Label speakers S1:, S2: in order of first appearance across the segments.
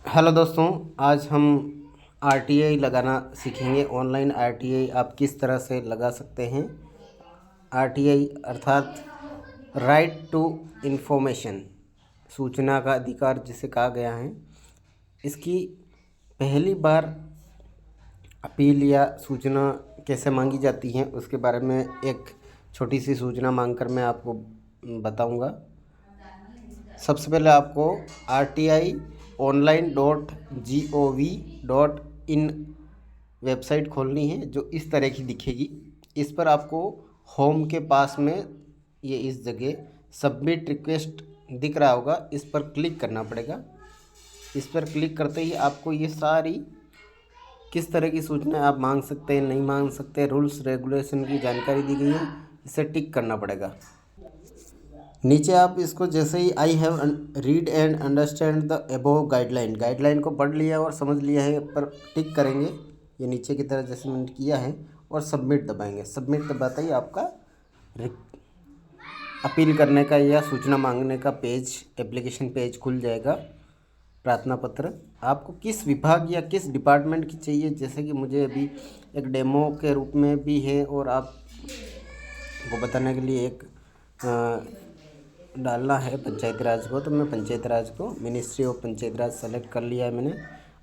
S1: Hello दोस्तों, आज हम आरटीआई लगाना सीखेंगे। ऑनलाइन आरटीआई आप किस तरह से लगा सकते हैं। आरटीआई अर्थात राइट टू इन्फॉर्मेशन, सूचना का अधिकार जिसे कहा गया है। इसकी पहली बार अपील या सूचना कैसे मांगी जाती है उसके बारे में एक छोटी सी सूचना मांगकर मैं आपको बताऊंगा। सबसे पहले आपको RTI online.gov.in वेबसाइट खोलनी है, जो इस तरह की दिखेगी। इस पर आपको होम के पास में ये इस जगह सबमिट रिक्वेस्ट दिख रहा होगा, इस पर क्लिक करना पड़ेगा। इस पर क्लिक करते ही आपको ये सारी किस तरह की सूचना आप मांग सकते हैं, नहीं मांग सकते, रूल्स रेगुलेशन की जानकारी दी गई है। इसे टिक करना पड़ेगा। नीचे आप इसको जैसे ही I have read and understand the above guideline को पढ़ लिया और समझ लिया है पर टिक करेंगे, ये नीचे की तरह जैसे मैंने किया है, और सबमिट दबाएंगे। सबमिट दबाते ही आपका अपील करने का या सूचना मांगने का पेज, एप्लीकेशन पेज खुल जाएगा। प्रार्थना पत्र आपको किस विभाग या किस डिपार्टमेंट की चाहिए, जैसे कि मुझे अभी एक डेमो के रूप में भी है और आपको बताने के लिए एक डालना है पंचायती राज को, तो मैं पंचायती राज को ministry of Panchayati Raj select कर लिया है मैंने।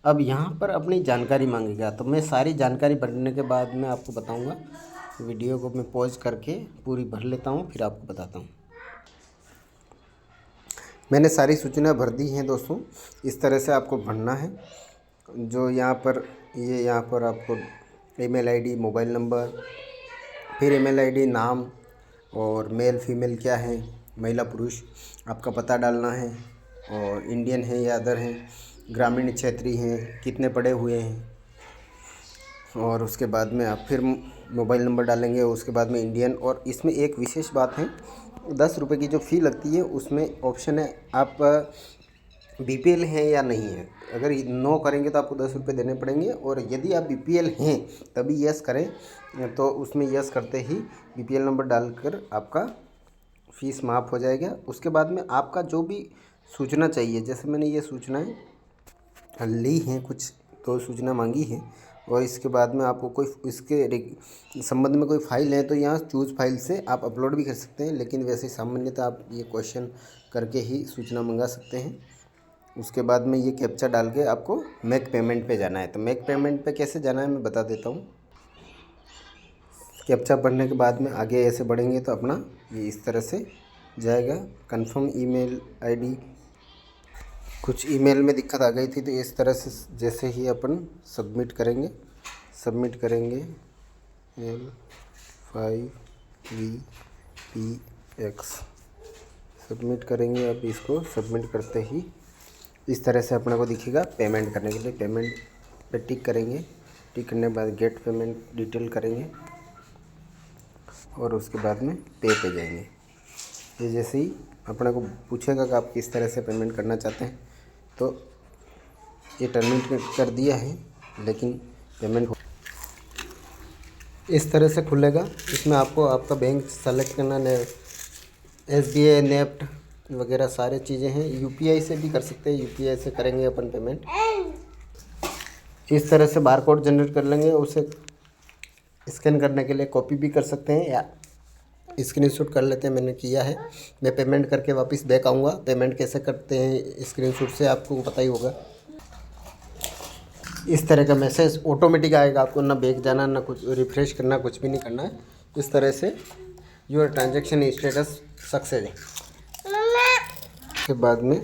S1: अब यहाँ पर अपनी जानकारी मांगेगा, तो मैं सारी जानकारी भरने के बाद मैं आपको बताऊँगा। वीडियो को मैं पॉज करके पूरी भर लेता हूँ, फिर आपको बताता हूँ। मैंने सारी सूचना भर दी हैं दोस्तों। इस तरह से आपको भरना है। जो यहाँ पर आपको ईमेल आईडी, मोबाइल नंबर, फिर ईमेल आईडी, नाम और मेल फीमेल क्या है, महिला पुरुष, आपका पता डालना है और इंडियन है या अदर हैं, ग्रामीण क्षेत्रीय हैं, कितने पढ़े हुए हैं, और उसके बाद में आप फिर मोबाइल नंबर डालेंगे। उसके बाद में इंडियन, और इसमें एक विशेष बात है, 10 रुपये की जो फ़ी लगती है उसमें ऑप्शन है आप बीपीएल हैं या नहीं है। अगर नो करेंगे तो आपको 10 रुपये देने पड़ेंगे, और यदि आप बीपीएल हैं तभी यस करें, तो उसमें यस करते ही बीपीएल नंबर डालकर आपका फ़ीस माफ़ हो जाएगा। उसके बाद में आपका जो भी सूचना चाहिए, जैसे मैंने ये सूचनाएं ली हैं, कुछ तो सूचना मांगी है, और इसके बाद में आपको कोई इसके संबंध में कोई फ़ाइल है तो यहाँ चूज़ फाइल से आप अपलोड भी कर सकते हैं, लेकिन वैसे सामान्यतः आप ये क्वेश्चन करके ही सूचना मंगा सकते हैं। उसके बाद में ये कैप्चा डाल के आपको मेक पेमेंट पे जाना है। तो मेक पेमेंट पे कैसे जाना है मैं बता देता हूँ। कैप्चा पढ़ने के बाद में आगे ऐसे बढ़ेंगे तो अपना ये इस तरह से जाएगा। कंफर्म ईमेल आईडी, कुछ ईमेल में दिक्कत आ गई थी, तो इस तरह से जैसे ही अपन सबमिट करेंगे L5VPX सबमिट करेंगे। अब इसको सबमिट करते ही इस तरह से अपने को दिखेगा। पेमेंट करने के लिए पेमेंट पे टिक करेंगे। टिक करने के बाद गेट पेमेंट डिटेल करेंगे और उसके बाद में पे जाएंगे। ये जैसे ही अपने को पूछेगा कि आप किस तरह से पेमेंट करना चाहते हैं, तो ये टर्मिनेट कर दिया है, लेकिन पेमेंट इस तरह से खुलेगा। इसमें आपको आपका बैंक सेलेक्ट करना है, SBI, नेफ्ट वगैरह सारे चीज़ें हैं। यूपीआई से भी कर सकते हैं, यूपीआई से करेंगे अपन पेमेंट। इस तरह से बारकोड जनरेट कर लेंगे, उसे स्कैन करने के लिए कॉपी भी कर सकते हैं या स्क्रीनशॉट कर लेते हैं। मैंने किया है। मैं पेमेंट करके वापस बैक आऊँगा। पेमेंट कैसे करते हैं स्क्रीनशॉट से आपको पता ही होगा। इस तरह का मैसेज ऑटोमेटिक आएगा, आपको ना बैक जाना, ना कुछ रिफ्रेश करना, कुछ भी नहीं करना है। इस तरह से योर ट्रांजैक्शन स्टेटस सक्सेस के बाद में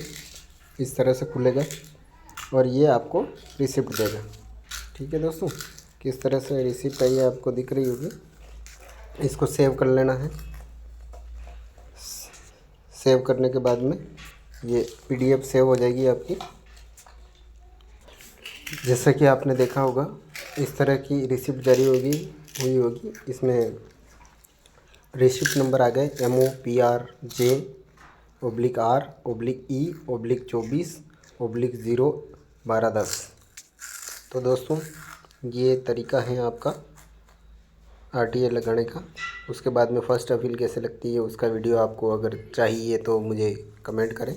S1: इस तरह से खुलेगा और ये आपको रिसिप्ट देगा। ठीक है दोस्तों, किस तरह से रिसिप्ट आई है आपको दिख रही होगी। इसको सेव कर लेना है। सेव करने के बाद में ये PDF सेव हो जाएगी आपकी। जैसा कि आपने देखा होगा, इस तरह की रिसिप्ट जारी हुई होगी। इसमें रिसिप्ट नंबर आ गए MOPRJ/R/E/24/01210। तो दोस्तों, ये तरीका है आपका RTI लगाने का। उसके बाद में फ़र्स्ट अपील कैसे लगती है उसका वीडियो आपको अगर चाहिए तो मुझे कमेंट करें।